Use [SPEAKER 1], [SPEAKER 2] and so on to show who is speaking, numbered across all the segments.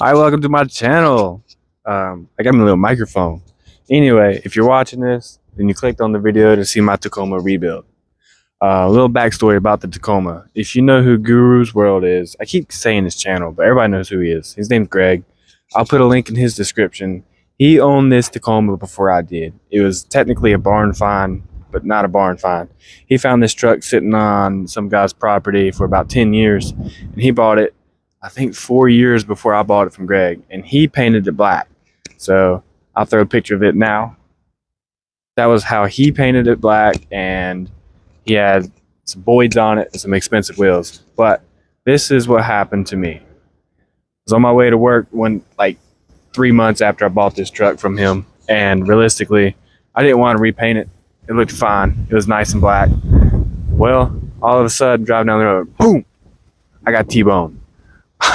[SPEAKER 1] Hi, welcome to my channel. I got my little microphone. Anyway, if you're watching this, then you clicked on the video to see my Tacoma rebuild. A little backstory about the Tacoma. If you know who Guru's World is, I keep saying his channel, but everybody knows who he is. His name's Greg. I'll put a link in his description. He owned this Tacoma before I did. It was technically a barn find, but not a barn find. He found this truck sitting on some guy's property for about 10 years, and he bought it I think 4 years before I bought it from Greg, and he painted it black. So I'll throw a picture of it now. That was how he painted it black, and he had some Boyds on it and some expensive wheels. But this is what happened to me. I was on my way to work like 3 months after I bought this truck from him, and realistically, I didn't want to repaint it. It looked fine. It was nice and black. Well, all of a sudden, driving down the road, boom! I got T-boned.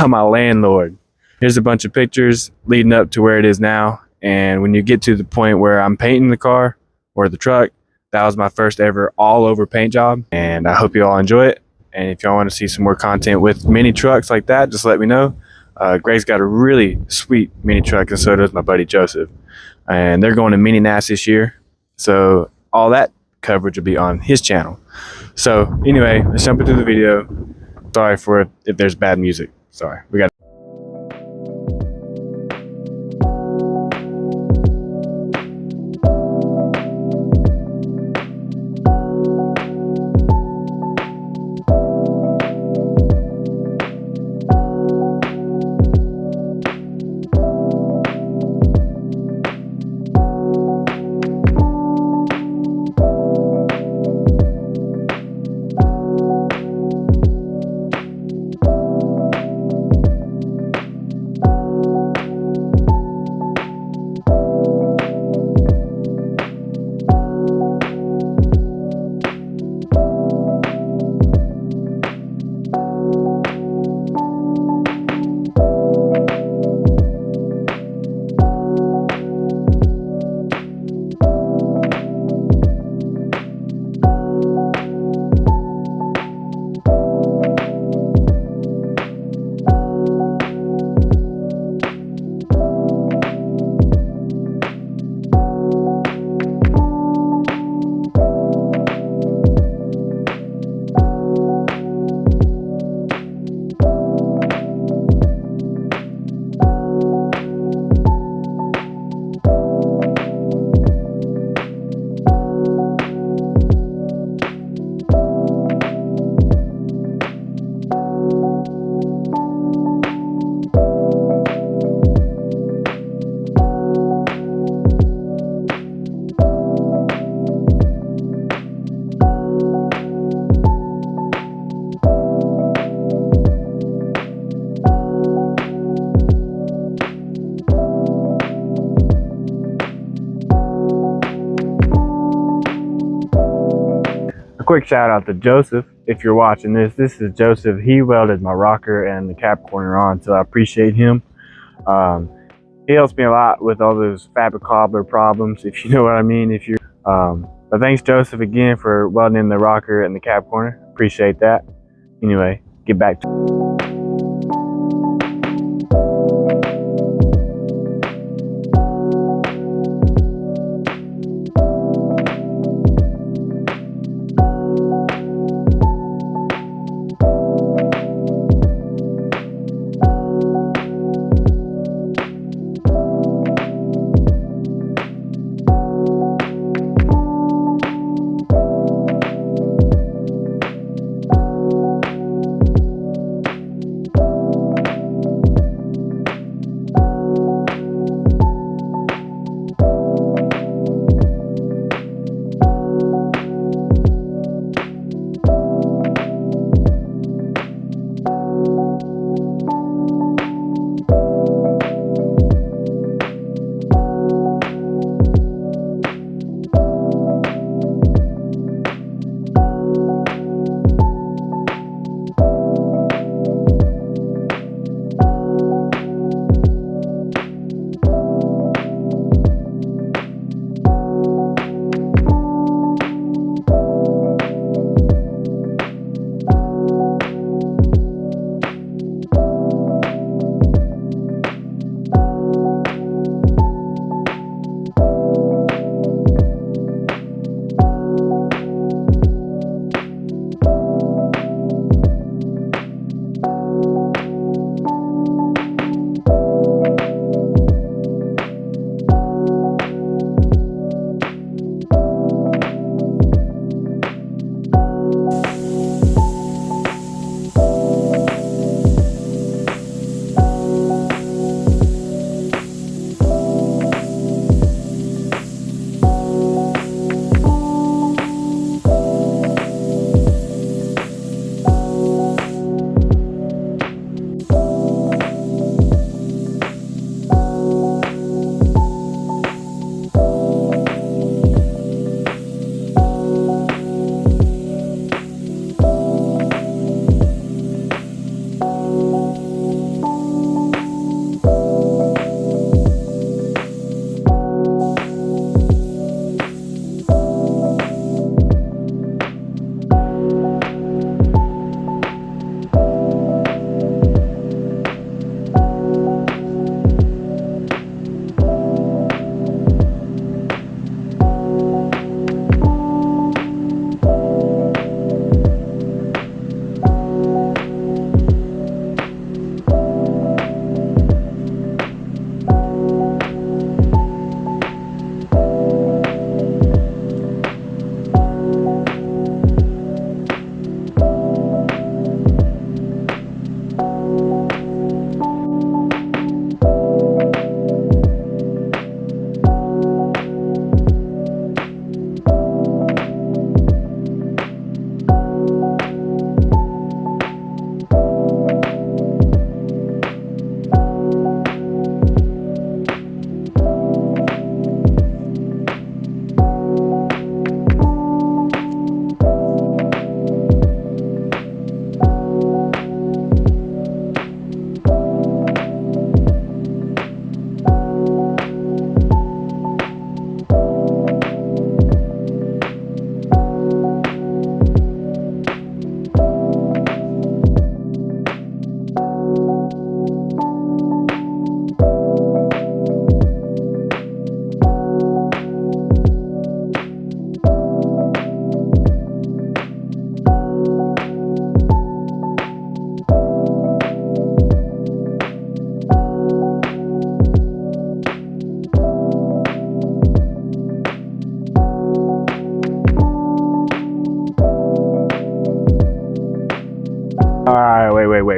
[SPEAKER 1] My landlord. Here's a bunch of pictures leading up to where it is now. And when you get to the point where I'm painting the car or the truck, that was my first ever all over paint job. And I hope you all enjoy it. And if y'all want to see some more content with mini trucks like that, just let me know. Greg's got a really sweet mini truck, and so does my buddy Joseph. And they're going to Mini NAS this year. So all that coverage will be on his channel. So anyway, let's jump into the video. Sorry for if there's bad music. Sorry, we got. A quick shout out to Joseph. If you're watching this is Joseph. He welded my rocker and the cap corner on, so I appreciate him. He helps me a lot with all those fabric cobbler problems, if you know what I mean. But thanks Joseph again for welding in the rocker and the cap corner. Appreciate that. Anyway, get back to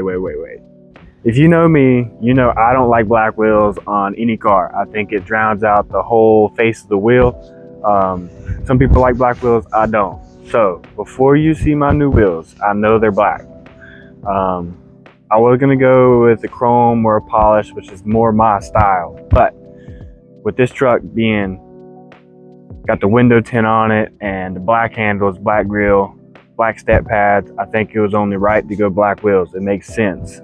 [SPEAKER 1] wait. If you know me, you know I don't like black wheels on any car. I think it drowns out the whole face of the wheel. Some people like black wheels, I don't. So before you see my new wheels, I know they're black. I was gonna go with the chrome or a polish, which is more my style. But with this truck being got the window tint on it and the black handles, black grille, black step pads, I think it was only right to go black wheels. It makes sense.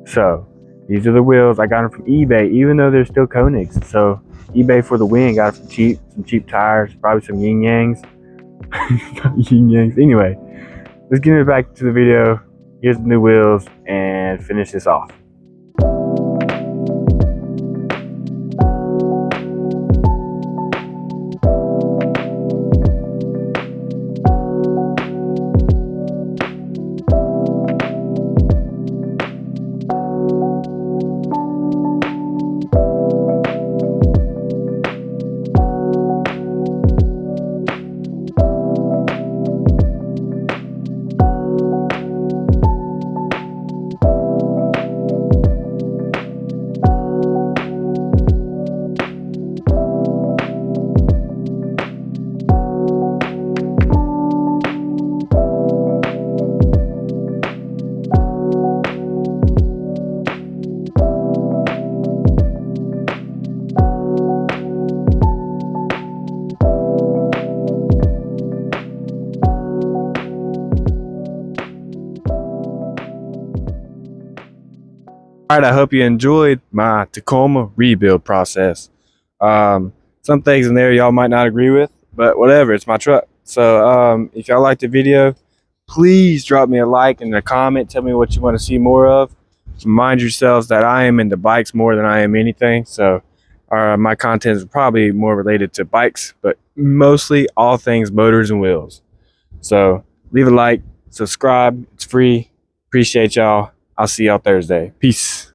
[SPEAKER 1] So these are the wheels. I got them from eBay, even though they're still Koenigs. So eBay for the win, got it for cheap, some cheap tires, probably some yin yangs. Yin yangs. Anyway, let's get it back to the video. Here's the new wheels and finish this off. All right, I hope you enjoyed my Tacoma rebuild process. Some things in there y'all might not agree with, but whatever, it's my truck. So if y'all liked the video, please drop me a like and a comment. Tell me what you want to see more of. Remind yourselves that I am into bikes more than I am anything. So my content is probably more related to bikes, but mostly all things motors and wheels. So leave a like, subscribe, it's free. Appreciate y'all. I'll see y'all Thursday. Peace.